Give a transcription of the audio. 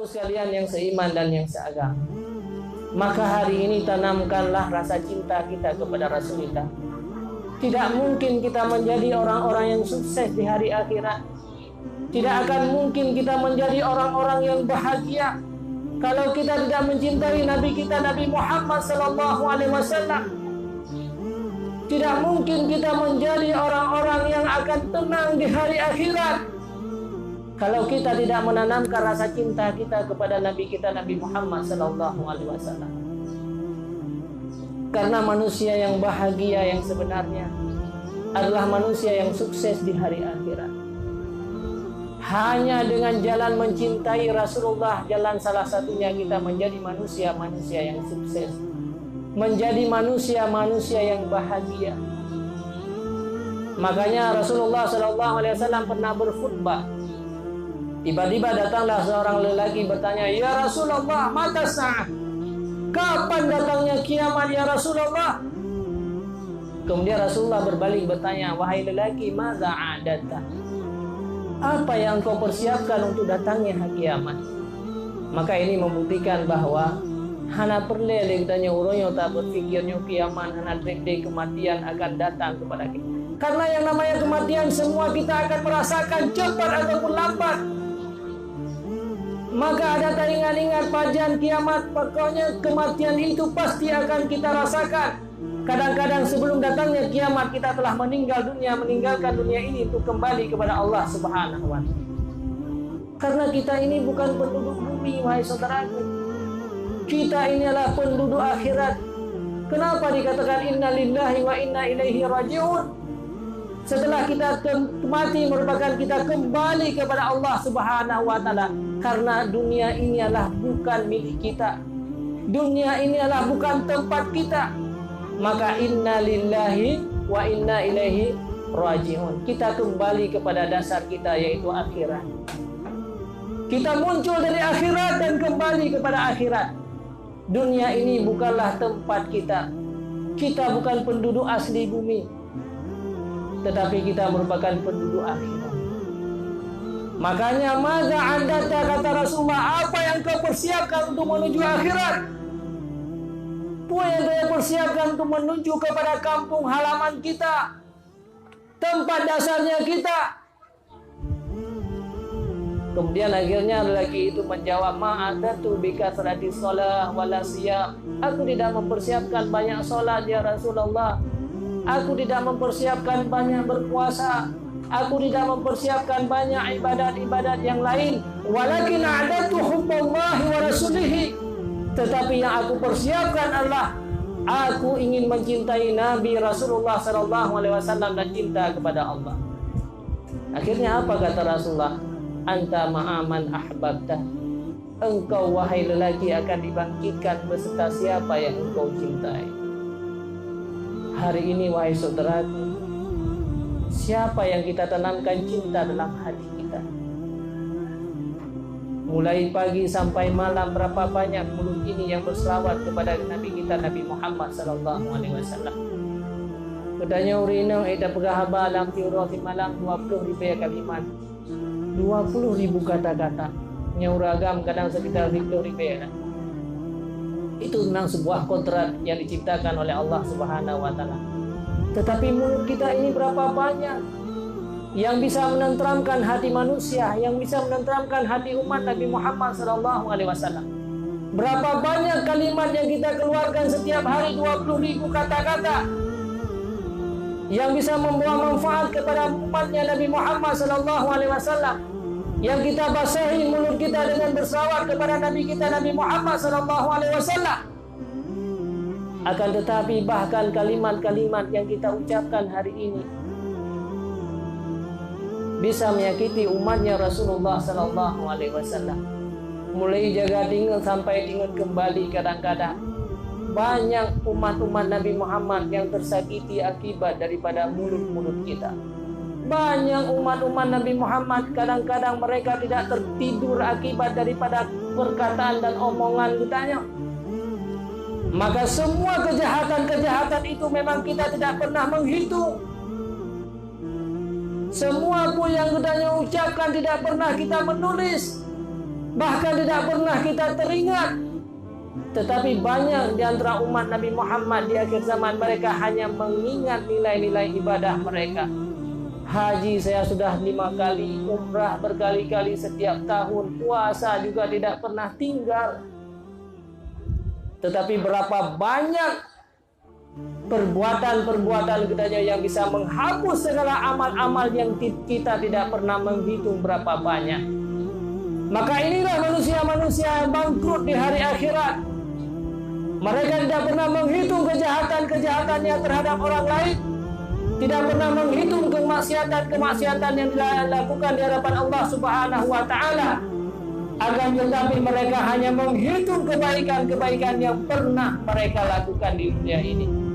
sekalian yang seiman dan yang seagama, maka hari ini tanamkanlah rasa cinta kita kepada Rasulullah. Tidak mungkin kita menjadi orang-orang yang sukses di hari akhirat. Tidak akan mungkin kita menjadi orang-orang yang bahagia kalau kita tidak mencintai Nabi kita, Nabi Muhammad SAW. Tidak mungkin kita menjadi orang-orang yang akan tenang di hari akhirat kalau kita tidak menanamkan rasa cinta kita kepada Nabi kita, Nabi Muhammad SAW. Karena manusia yang bahagia yang sebenarnya adalah manusia yang sukses di hari akhirat. Hanya dengan jalan mencintai Rasulullah, jalan salah satunya kita menjadi manusia-manusia yang sukses, menjadi manusia-manusia yang bahagia. Makanya Rasulullah SAW pernah berkhutbah. Tiba-tiba datanglah seorang lelaki bertanya, "Ya Rasulullah, mata sa'ah? Kapan datangnya kiamat ya Rasulullah?" Kemudian Rasulullah berbalik bertanya, "Wahai lelaki, maza adata? Apa yang kau persiapkan untuk datangnya hari kiamat?" Maka ini membuktikan bahwa hana perlu ditanya uronyo tak berpikirnya kiamat, hana dek kematian akan datang kepada kita. Karena yang namanya kematian semua kita akan merasakan cepat ataupun lambat. Maka ada tak ingat-ingat pajan kiamat, pokoknya kematian itu pasti akan kita rasakan. Kadang-kadang sebelum datangnya kiamat kita telah meninggalkan dunia ini untuk kembali kepada Allah Subhanahu wa Ta'ala. Karena kita ini bukan penduduk bumi, wahai saudaraku. Kita ini adalah penduduk akhirat. Kenapa dikatakan inna lillahi wa inna ilaihi raji'un? Setelah kita mati merupakan kita kembali kepada Allah Subhanahu wa Ta'ala. Karena dunia ini adalah bukan milik kita. Dunia ini adalah bukan tempat kita. Maka inna lillahi wa inna ilaihi raji'un. Kita kembali kepada dasar kita, yaitu akhirat. Kita muncul dari akhirat dan kembali kepada akhirat. Dunia ini bukanlah tempat kita. Kita bukan penduduk asli bumi, tetapi kita merupakan penduduk akhirat. Makanya maza andata, kata Rasulullah, apa yang kau persiapkan untuk menuju akhirat? Apa yang kau persiapkan untuk menuju kepada kampung halaman kita, tempat dasarnya kita. Kemudian akhirnya lelaki itu menjawab, ma'adatu bika salati sholah wala siyam. Aku tidak mempersiapkan banyak sholat ya Rasulullah. Aku tidak mempersiapkan banyak berpuasa. Aku tidak mempersiapkan banyak ibadat-ibadat yang lain. Walakin a'datu hubballahi wa rasulihi. Tetapi yang aku persiapkan adalah aku ingin mencintai Nabi Rasulullah SAW dan cinta kepada Allah. Akhirnya apa kata Rasulullah? Anta ma'aman ahbabta. Engkau wahai lelaki akan dibangkitkan beserta siapa yang engkau cintai. Hari ini wahai saudaraku, siapa yang kita tanamkan cinta dalam hati kita? Mulai pagi sampai malam berapa banyak mulut ini yang berselawat kepada Nabi kita, Nabi Muhammad SAW. Katanya urinang eda pegahaba alam tiurati malam 20.000 kalimat, 20.000 kata-kata. Nyauragam kadang sekitar 10.000. Itu memang sebuah kontrak yang diciptakan oleh Allah Subhanahu wa Ta'ala. Tetapi mulut kita ini berapa banyak yang bisa menenteramkan hati manusia, yang bisa menenteramkan hati umat Nabi Muhammad SAW. Berapa banyak kalimat yang kita keluarkan setiap hari, 20.000 kata-kata yang bisa membawa manfaat kepada umatnya Nabi Muhammad SAW. Yang kita basahi mulut kita dengan berselawat kepada Nabi kita, Nabi Muhammad SAW. Akan tetapi bahkan kalimat-kalimat yang kita ucapkan hari ini bisa menyakiti umatnya Rasulullah SAW. Mulai jaga tinggal sampai tinggal kembali. Kadang-kadang banyak umat-umat Nabi Muhammad yang tersakiti akibat daripada mulut-mulut kita. Banyak umat-umat Nabi Muhammad kadang-kadang mereka tidak tertidur akibat daripada perkataan dan omongan kitanya. Maka semua kejahatan-kejahatan itu memang kita tidak pernah menghitung. Semua pun yang kitanya ucapkan tidak pernah kita menulis. Bahkan tidak pernah kita teringat. Tetapi banyak di antara umat Nabi Muhammad di akhir zaman, mereka hanya mengingat nilai-nilai ibadah mereka. Haji saya sudah 5 kali, umrah berkali-kali setiap tahun, puasa juga tidak pernah tinggal. Tetapi berapa banyak perbuatan-perbuatan kita yang bisa menghapus segala amal-amal yang kita tidak pernah menghitung berapa banyak. Maka inilah manusia-manusia yang bangkrut di hari akhirat. Mereka tidak pernah menghitung kejahatan-kejahatannya terhadap orang lain, tidak pernah menghitung kemaksiatan-kemaksiatan yang dilakukan di hadapan Allah Subhanahu wa taala. Akan tetapi mereka hanya menghitung kebaikan-kebaikan yang pernah mereka lakukan di dunia ini.